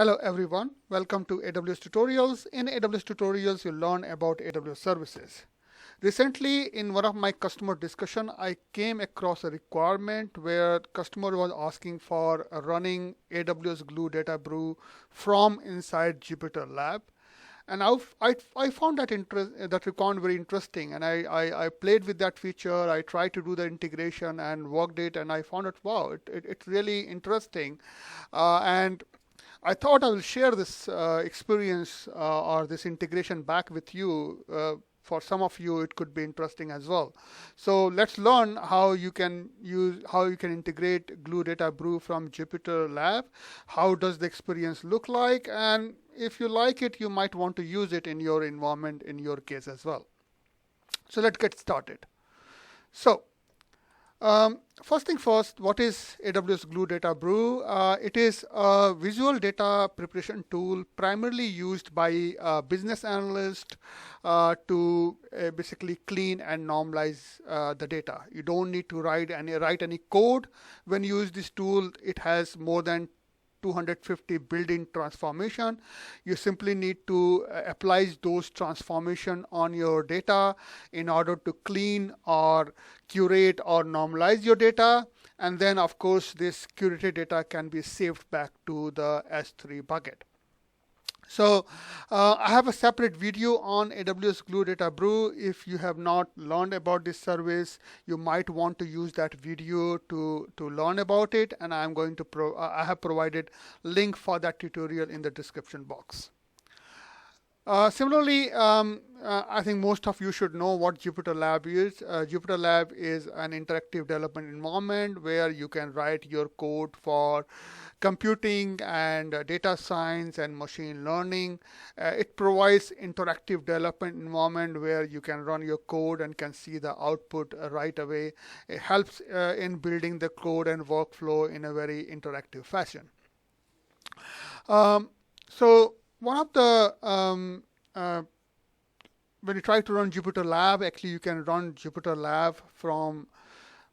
Hello everyone, welcome to AWS Tutorials. In AWS Tutorials, you'll learn about AWS services. Recently, in one of my customer discussion, I came across a requirement where customer was asking for running AWS Glue DataBrew from inside JupyterLab. And I found that requirement very interesting, and I played with that feature. I tried to do the integration and worked it, and I found it, wow, it's really interesting. And I thought I will share this experience or this integration back with you. For some of you, it could be interesting as well. So let's learn how you can integrate Glue DataBrew from JupyterLab. How does the experience look like? And if you like it, you might want to use it in your environment in your case as well. So let's get started. So first thing first, what is AWS Glue DataBrew? It is a visual data preparation tool primarily used by business analysts to basically clean and normalize the data. You don't need to write any code when you use this tool. It has more than 250 built-in transformation. You simply need to apply those transformation on your data in order to clean or curate or normalize your data. And then, of course, this curated data can be saved back to the S3 bucket. So I have a separate video on AWS Glue DataBrew. If you have not learned about this service, you might want to use that video to learn about it. And I'm going to I have provided link for that tutorial in the description box. Similarly, I think most of you should know what JupyterLab is. JupyterLab is an interactive development environment where you can write your code for computing and data science and machine learning. It provides interactive development environment where you can run your code and can see the output right away. It helps in building the code and workflow in a very interactive fashion. So one of the when you try to run JupyterLab, actually you can run JupyterLab from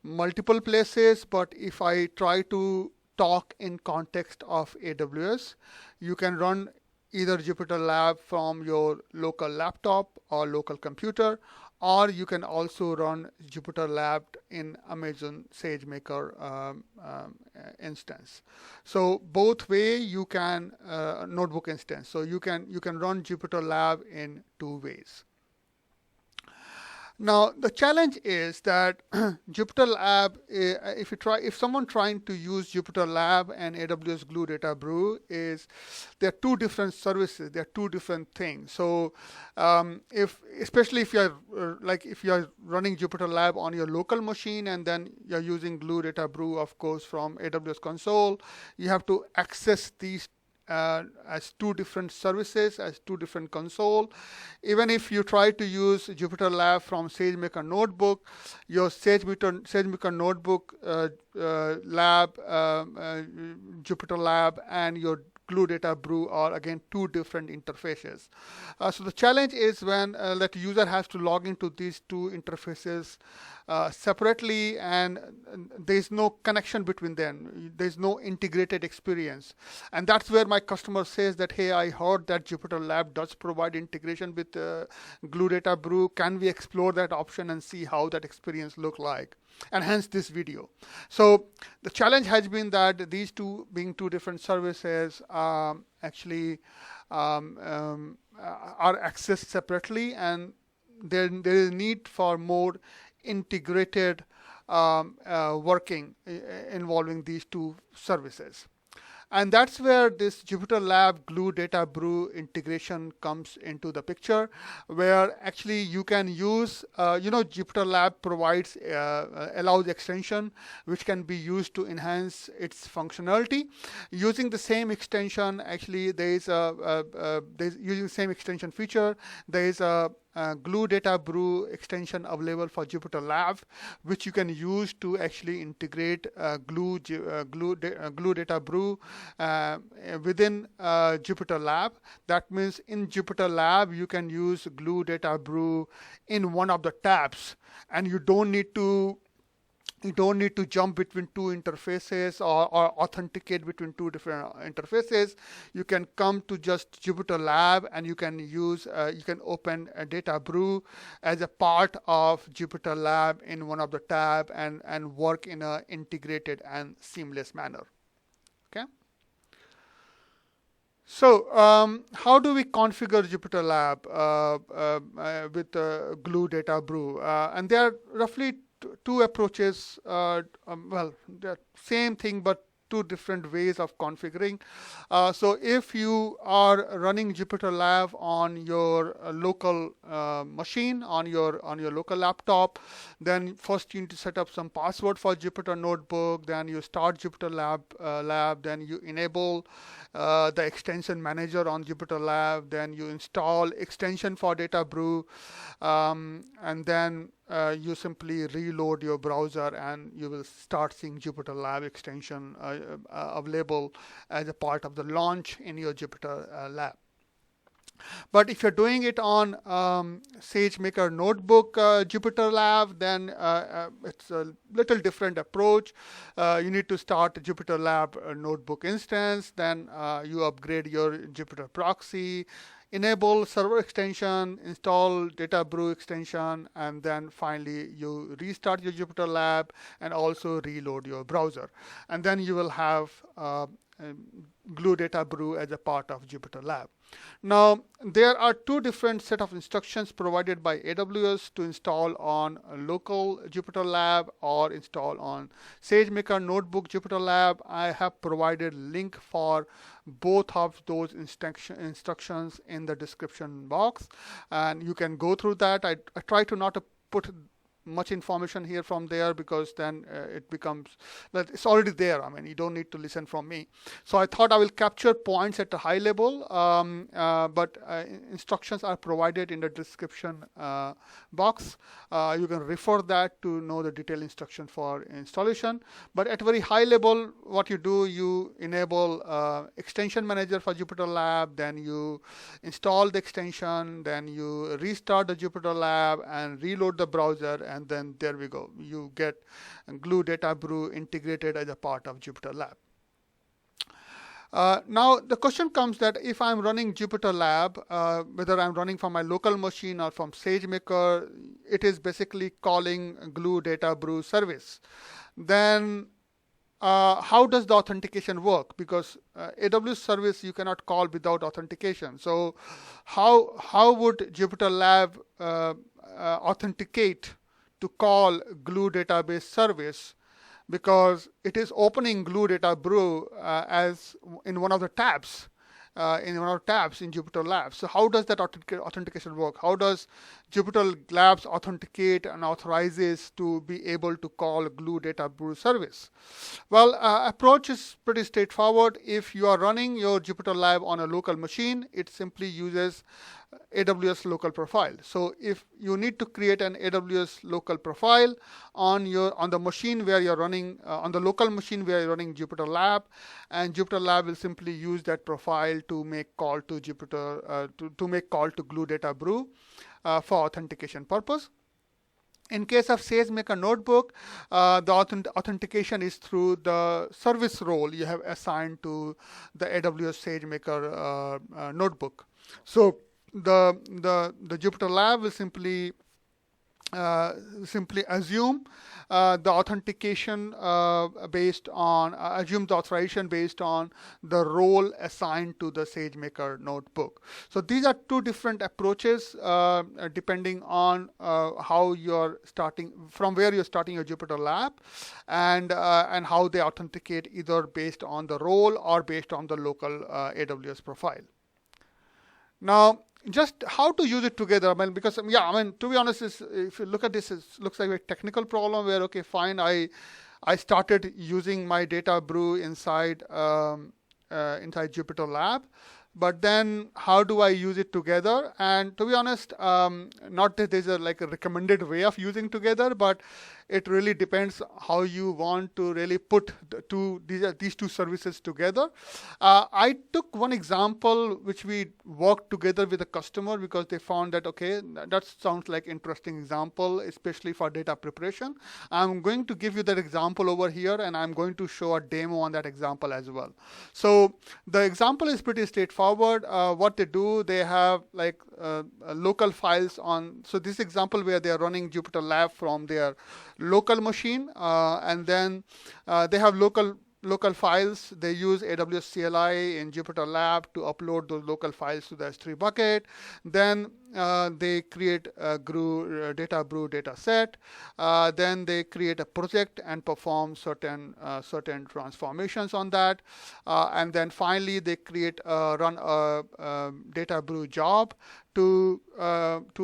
multiple places. But if I try to talk in context of AWS, you can run either JupyterLab from your local laptop or local computer, or you can also run JupyterLab in Amazon SageMaker instance. So both way you can notebook instance. So you can run JupyterLab in two ways. Now the challenge is that JupyterLab, if someone trying to use JupyterLab and AWS Glue DataBrew, they're two different services, they're two different things. So especially if you're running JupyterLab on your local machine and then you're using Glue DataBrew, of course, from AWS console, you have to access these as two different services, as two different console. Even if you try to use JupyterLab from SageMaker Notebook, your SageMaker Notebook lab, JupyterLab, and your Glue DataBrew are again two different interfaces. So the challenge is when that user has to log into these two interfaces separately, and there's no connection between them. There's no integrated experience. And that's where my customer says that, hey, I heard that JupyterLab does provide integration with Glue DataBrew. Can we explore that option and see how that experience look like? And hence this video. So the challenge has been that these two being two different services actually are accessed separately, and there is a need for more integrated working involving these two services. And that's where this JupyterLab Glue DataBrew integration comes into the picture, where actually you can use, JupyterLab provides, allows extension, which can be used to enhance its functionality. Using the same extension, actually using the same extension feature, there is a Glue DataBrew extension available for JupyterLab, which you can use to actually integrate Glue DataBrew within JupyterLab. That means in JupyterLab, you can use Glue DataBrew in one of the tabs, and you don't need to You don't need to jump between two interfaces or authenticate between two different interfaces. You can come to just JupyterLab and you can use, you can open a DataBrew as a part of JupyterLab in one of the tab and work in a integrated and seamless manner. Okay. So how do we configure JupyterLab with Glue DataBrew? And there are roughly two approaches. Well, the same thing, but two different ways of configuring. So if you are running JupyterLab on your local machine, on your local laptop, then first you need to set up some password for Jupyter Notebook. Then you start JupyterLab lab. Then you enable the extension manager on JupyterLab. Then you install extension for DataBrew, and then you simply reload your browser and you will start seeing JupyterLab extension available as a part of the launch in your JupyterLab. But if you're doing it on SageMaker Notebook JupyterLab, then it's a little different approach. You need to start a JupyterLab Notebook instance, then you upgrade your Jupyter proxy, enable server extension, install DataBrew extension, and then finally you restart your JupyterLab and also reload your browser. And then you will have Glue DataBrew as a part of JupyterLab. Now, there are two different set of instructions provided by AWS to install on a local JupyterLab or install on SageMaker Notebook JupyterLab. I have provided link for both of those instructions in the description box, and you can go through that. I try to not put much information here from there because then it becomes, well, it's already there. I mean, you don't need to listen from me. So I thought I will capture points at a high level, but instructions are provided in the description box. You can refer that to know the detailed instruction for installation. But at very high level, what you do, you enable extension manager for JupyterLab, then you install the extension, then you restart the JupyterLab and reload the browser, and then there we go. You get Glue DataBrew integrated as a part of JupyterLab. Now the question comes that if I'm running JupyterLab, whether I'm running from my local machine or from SageMaker, it is basically calling Glue DataBrew service. Then how does the authentication work? Because AWS service you cannot call without authentication. So how would JupyterLab authenticate to call Glue database service, because it is opening Glue DataBrew as in one of the tabs, in JupyterLab. So how does that authentication work? How does JupyterLab authenticate and authorizes to be able to call Glue DataBrew service? Well, approach is pretty straightforward. If you are running your JupyterLab on a local machine, it simply uses AWS local profile. So if you need to create an AWS local profile on the machine where you're running, on the local machine where you're running JupyterLab, and JupyterLab will simply use that profile to make call to Jupyter to make call to Glue DataBrew for authentication purpose. In case of SageMaker Notebook, the authentication is through the service role you have assigned to the AWS SageMaker Notebook. So the JupyterLab will simply assume the authentication assume the authorization based on the role assigned to the SageMaker Notebook. So these are two different approaches depending on how you're starting, from where you're starting your JupyterLab, and how they authenticate, either based on the role or based on the local AWS profile. Now, just how to use it together. I mean, because to be honest, if you look at this, it looks like a technical problem where, okay, fine, I started using my DataBrew inside JupyterLab, but then how do I use it together? And to be honest, not that there's like a recommended way of using together, but it really depends how you want to really put these two services together. I took one example which we worked together with a customer because they found that, okay, that sounds like interesting example, especially for data preparation. I'm going to give you that example over here, and I'm going to show a demo on that example as well. So the example is pretty straightforward. What they do, they have like local files on. So this example where they are running JupyterLab from their local machine, and then they have local files. They use AWS CLI in JupyterLab to upload those local files to the S3 bucket. Then they create a DataBrew data set. Then they create a project and perform certain transformations on that. And then finally, they run a DataBrew job to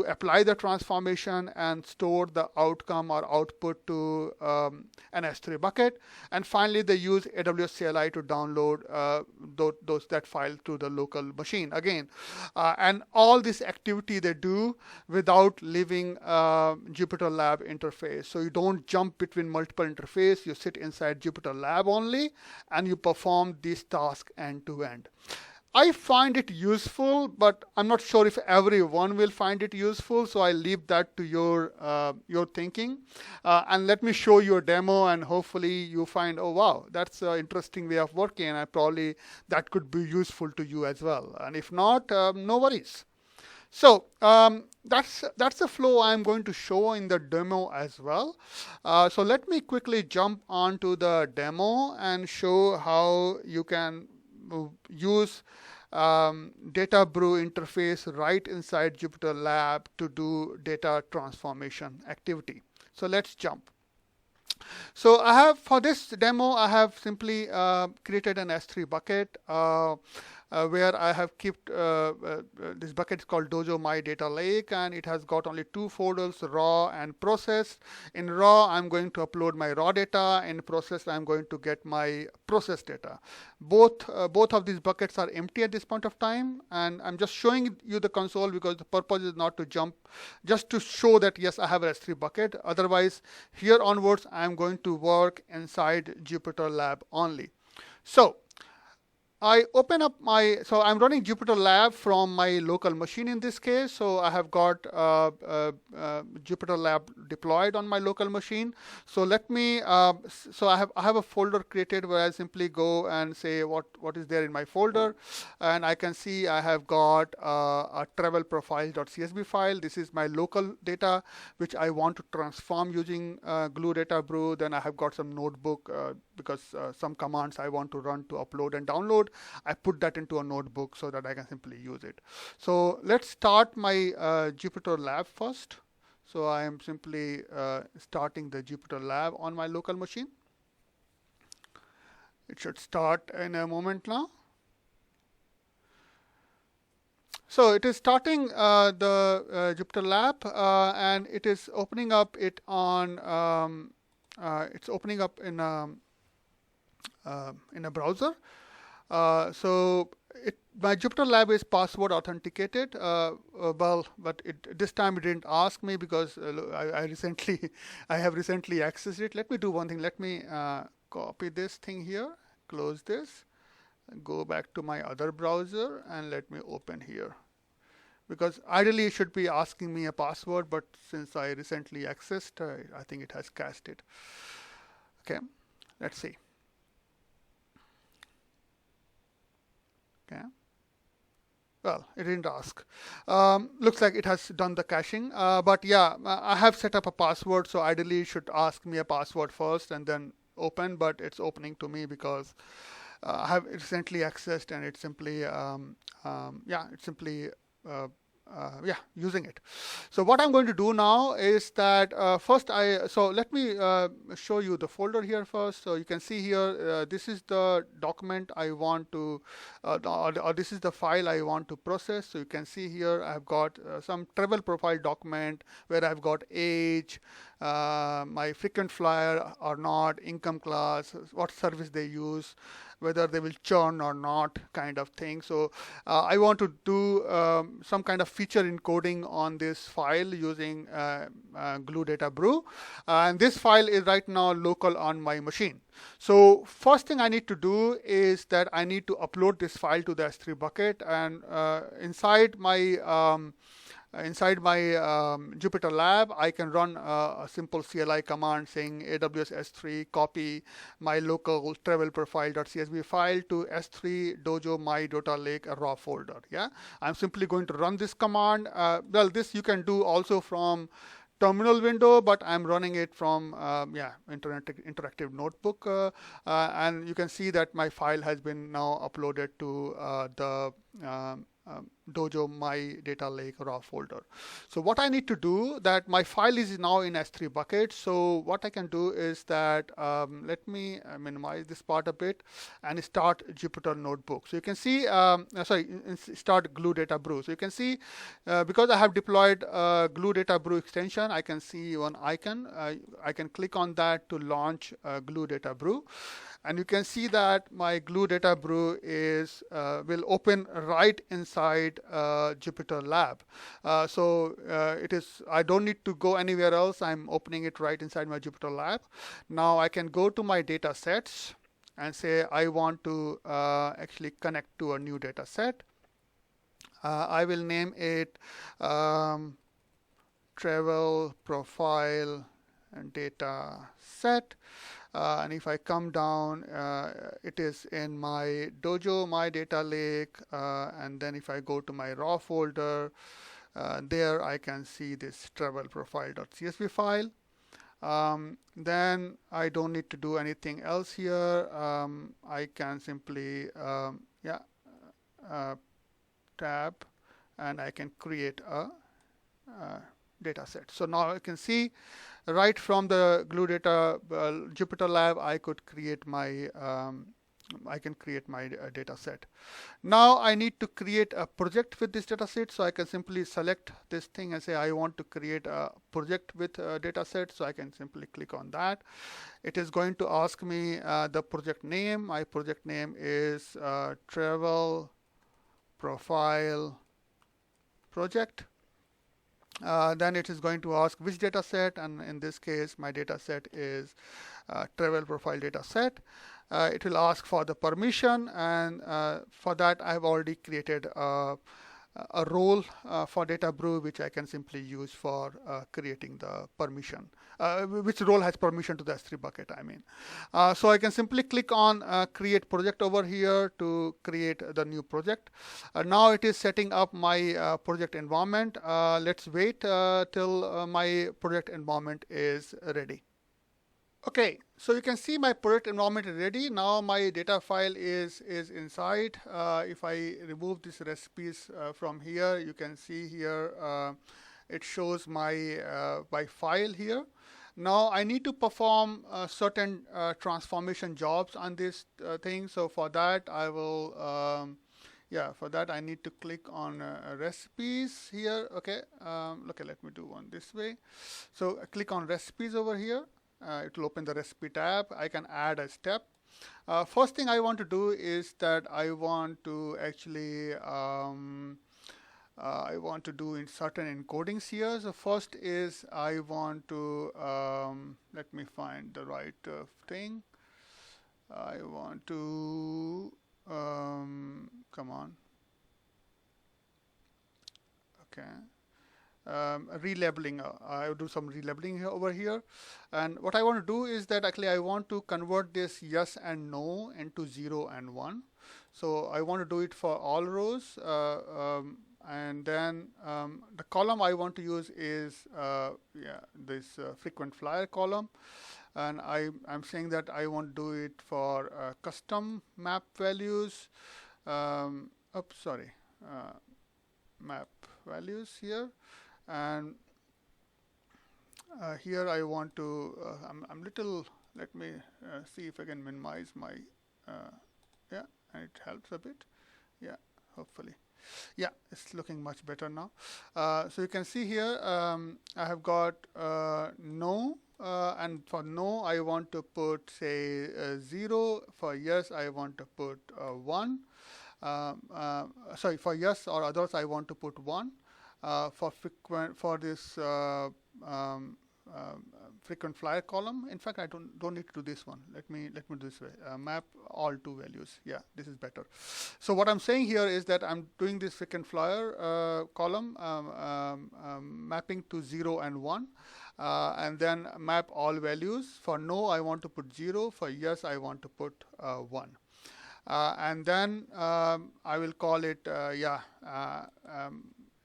apply the transformation and store the outcome or output to an S3 bucket. And finally, they use AWS CLI to download that file to the local machine again. And all this activity they do without leaving JupyterLab interface. So you don't jump between multiple interfaces. You sit inside JupyterLab only, and you perform this task end to end. I find it useful, but I'm not sure if everyone will find it useful, so I leave that to your thinking. And let me show you a demo, and hopefully you find, oh wow, that's an interesting way of working, and probably that could be useful to you as well. And if not, no worries. So that's the flow I'm going to show in the demo as well. So let me quickly jump onto the demo and show how you can use DataBrew interface right inside JupyterLab to do data transformation activity. So let's jump. So for this demo, I have simply created an S3 bucket where I have kept this bucket is called Dojo My Data Lake, and it has got only two folders, raw and processed. In raw, I'm going to upload my raw data. In processed, I'm going to get my processed data. Both of these buckets are empty at this point of time, and I'm just showing you the console because the purpose is not to jump, just to show that yes, I have an S3 bucket. Otherwise, here onwards, I'm going to work inside JupyterLab only. So I open up so I'm running JupyterLab from my local machine in this case. So I have got JupyterLab deployed on my local machine. So let me, so I have a folder created where I simply go and say what is there in my folder. And I can see I have got a travel profile.csv file. This is my local data, which I want to transform using Glue DataBrew. Then I have got some notebook because some commands I want to run to upload and download. I put that into a notebook so that I can simply use it. So let's start my JupyterLab first. So I am simply starting the JupyterLab on my local machine. It should start in a moment now. So it is starting the JupyterLab, and it is opening up it on. It's opening up in a browser. So my JupyterLab is password authenticated. Well, but this time it didn't ask me because I have recently accessed it. Let me do one thing. Let me copy this thing here, close this, go back to my other browser, and let me open here. Because ideally it should be asking me a password, but since I recently accessed, I think it has cached it. Okay, let's see. Okay. Well, it didn't ask. Looks like it has done the caching. But yeah, I have set up a password, so ideally it should ask me a password first and then open, but it's opening to me because I have recently accessed, and it's simply, using it. So what I'm going to do now is that first let me show you the folder here first. So you can see here, this is the document I want to, or this is the file I want to process. So you can see here I've got some travel profile document where I've got age, my frequent flyer or not, income class, what service they use, whether they will churn or not, kind of thing. So I want to do some kind of feature encoding on this file using Glue DataBrew, and this file is right now local on my machine. So first thing I need to do is that I need to upload this file to the S3 bucket, and inside my JupyterLab, I can run a simple CLI command saying AWS S3 copy my local travel profile.csv file to S3 dojo my data lake a raw folder. Yeah, I'm simply going to run this command. Well, this you can do also from terminal window, but I'm running it from interactive notebook, and you can see that my file has been now uploaded to the dojo my data lake raw folder. So what I need to do, that my file is now in S3 bucket. So what I can do is that let me minimize this part a bit and start Jupyter notebook. So you can see start Glue DataBrew. So you can see because I have deployed Glue DataBrew extension, I can see one icon. I can click on that to launch Glue DataBrew. And you can see that my Glue DataBrew is will open right inside JupyterLab. So it is. I don't need to go anywhere else. I'm opening it right inside my JupyterLab. Now I can go to my data sets and say I want to actually connect to a new data set. I will name it travel profile and data set. And if I come down, it is in my dojo, my data lake, and then if I go to my raw folder, there I can see this travel profile.csv file. Then I don't need to do anything else here. I can simply tab, and I can create a data set. So now I can see right from the Glue Data JupyterLab, I could create my data set. Now I need to create a project with this data set, so I can simply select this thing and say I want to create a project with a data set. So I can simply click on that. It is going to ask me the project name. My project name is travel profile project. Then it is going to ask which data set, and in this case my data set is travel profile data set. It will ask for the permission, and for that I have already created a role for DataBrew, which I can simply use for creating the permission, which role has permission to the S3 bucket, I mean. So I can simply click on create project over here to create the new project. Now it is setting up my project environment. Let's wait till my project environment is ready. Okay, so you can see my project environment is ready. Now my data file is inside. If I remove these recipes from here, you can see here it shows my file here. Now I need to perform certain transformation jobs on this thing. So for that I will for that I need to click on recipes here. Okay, let me do one this way. So click on recipes over here. It will open the recipe tab. I can add a step. First thing I want to do is that I want to actually do in certain encodings here. So first is I want to let me find the right thing. I want to come on. Okay. Relabeling. I will do some relabeling over here, and what I want to do is that actually I want to convert this yes and no into 0 and 1. So I want to do it for all rows, and then the column I want to use is this frequent flyer column, and I'm saying that I want to do it for custom map values. Map values here. And here I want to let me see if I can minimize my and it helps a bit, hopefully, it's looking much better now. So you can see here I have got no and for no I want to put say 0. For yes I want to put 1. Sorry, for yes or others I want to put 1. For frequent, for this um, frequent flyer column, in fact I don't need to do this one. Let me do this way. Map all to values. Yeah, this is better. So what I'm saying here is that I'm doing this frequent flyer column mapping to 0 and 1, and then map all values. For no I want to put 0. For yes I want to put 1. And then I will call it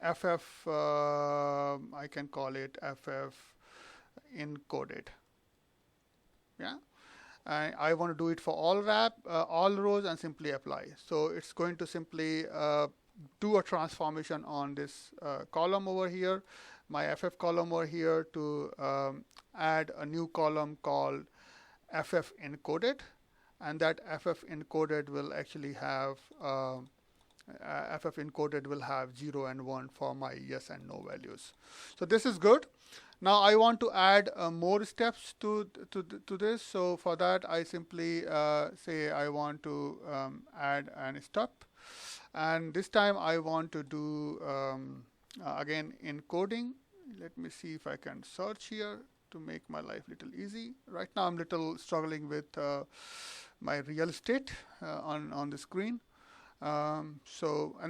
FF, I can call it FF encoded. Yeah, I want to do it for all all rows, and simply apply. So it's going to simply do a transformation on this column over here, my FF column over here, to add a new column called FF encoded, and that FF encoded will actually have FF encoded will have 0 and 1 for my yes and no values. So this is good. Now I want to add more steps to this. So for that I simply say I want to add an step, and this time I want to do again encoding. Let me see if I can search here to make my life little easy. Right now I'm little struggling with my real estate on the screen. And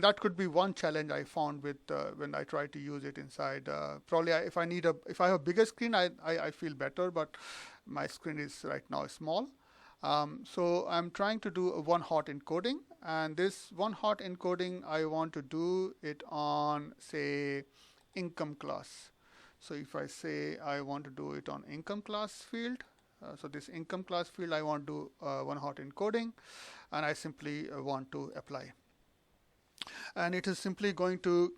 that could be one challenge I found with when I try to use it inside. Probably if I have a bigger screen, I feel better, but my screen is right now small. So I'm trying to do a one-hot encoding, and this one-hot encoding I want to do it on say income class. So if I say I want to do it on income class field, so this income class field I want to do one-hot encoding, and I simply want to apply. And it is simply going to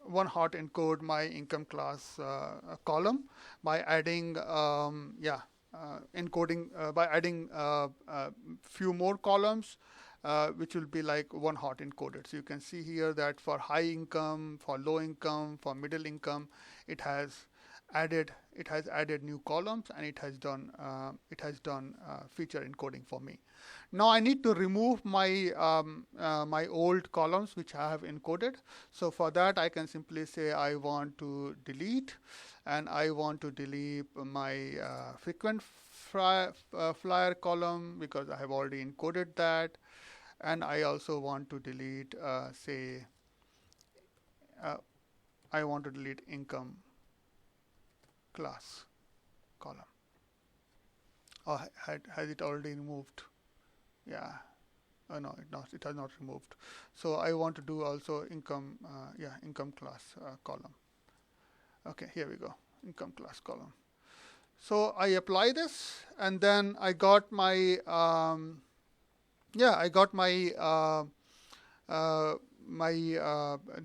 one-hot encode my income class column by adding encoding by adding few more columns, which will be like one-hot encoded. So you can see here that for high income, for low income, for middle income, it has added new columns, and it has done feature encoding for me. Now I need to remove my my old columns which I have encoded. So for that I can simply say I want to delete, and I want to delete my frequent flyer column because I have already encoded that, and I also want to delete say I want to delete income class column. Oh, has it already removed? Yeah. Oh, no, it has not removed. So I want to do also income, income class column. Okay, here we go, income class column. So I apply this, and then I got my,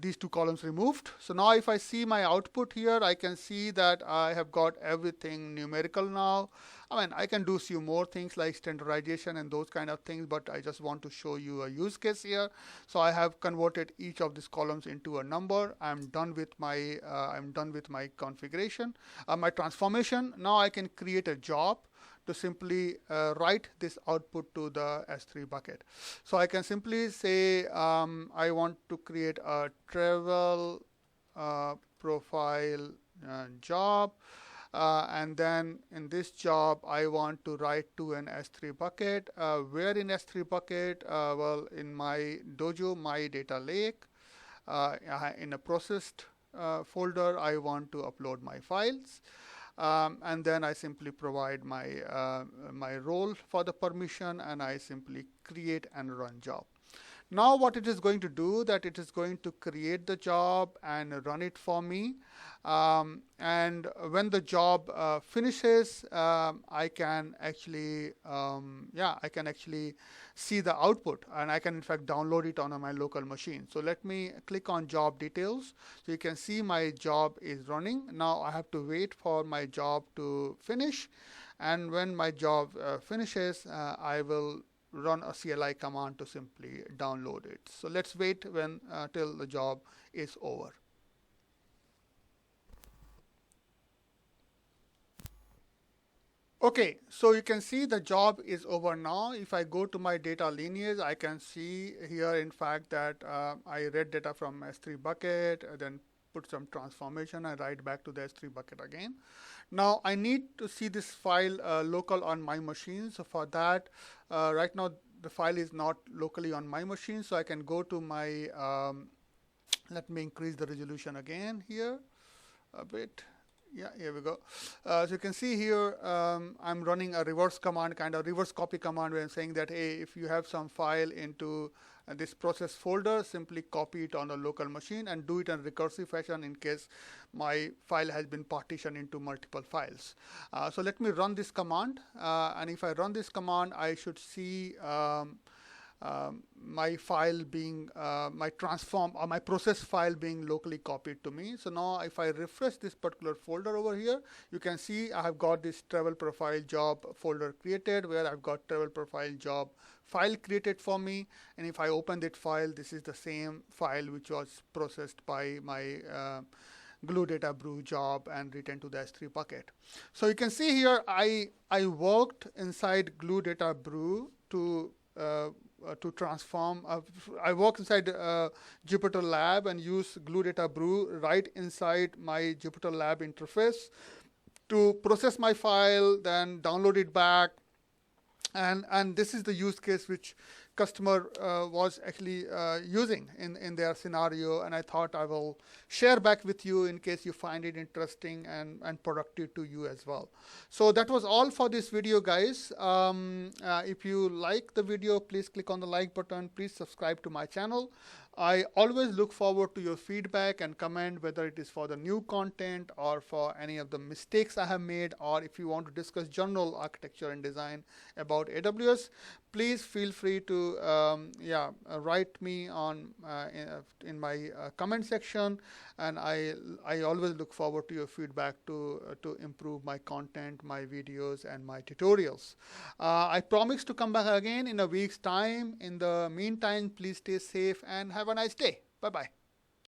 these two columns removed. So now if I see my output here, I can see that I have got everything numerical now. I mean, I can do few more things like standardization and those kind of things, but I just want to show you a use case here. So I have converted each of these columns into a number. I'm done with my configuration, my transformation. Now I can create a job to simply write this output to the S3 bucket. So I can simply say I want to create a travel profile job, and then in this job I want to write to an S3 bucket. Where in S3 bucket? Well, in my Dojo, my data lake, in a processed folder, I want to upload my files. And then I simply provide my my role for the permission, and I simply create and run job. Now what it is going to do, that it is going to create the job and run it for me, and when the job finishes, I can actually see the output, and I can in fact download it on my local machine. So let me click on job details. So you can see my job is running. Now I have to wait for my job to finish, and when my job finishes, I will run a CLI command to simply download it. So let's wait till the job is over. Okay, so you can see the job is over now. If I go to my data lineage, I can see here, in fact, that I read data from S3 bucket, then put some transformation and write back to the S3 bucket again. Now I need to see this file local on my machine. So for that, right now the file is not locally on my machine. So I can go to my, let me increase the resolution again here a bit. Yeah, here we go. So you can see here, I'm running a reverse command, kind of reverse copy command, where I'm saying that, hey, if you have some file into this process folder, simply copy it on a local machine and do it in recursive fashion in case my file has been partitioned into multiple files. So let me run this command. And if I run this command, I should see my file being, my transform or my process file being locally copied to me. So now if I refresh this particular folder over here, you can see I have got this travel profile job folder created, where I've got travel profile job file created for me. And if I open that file, this is the same file which was processed by my Glue DataBrew job and written to the S3 bucket. So you can see here, I worked inside Glue DataBrew to transform. I work inside JupyterLab and use Glue DataBrew right inside my JupyterLab interface to process my file, then download it back. And this is the use case which customer was actually using in their scenario, and I thought I will share back with you in case you find it interesting and productive to you as well. So that was all for this video, guys. If you like the video, please click on the like button. Please subscribe to my channel. I always look forward to your feedback and comment, whether it is for the new content or for any of the mistakes I have made, or if you want to discuss general architecture and design about AWS. Please feel free to write me on in my comment section, and I always look forward to your feedback to improve my content, my videos, and my tutorials. I promise to come back again in a week's time. In the meantime, please stay safe and have a nice day. Bye-bye.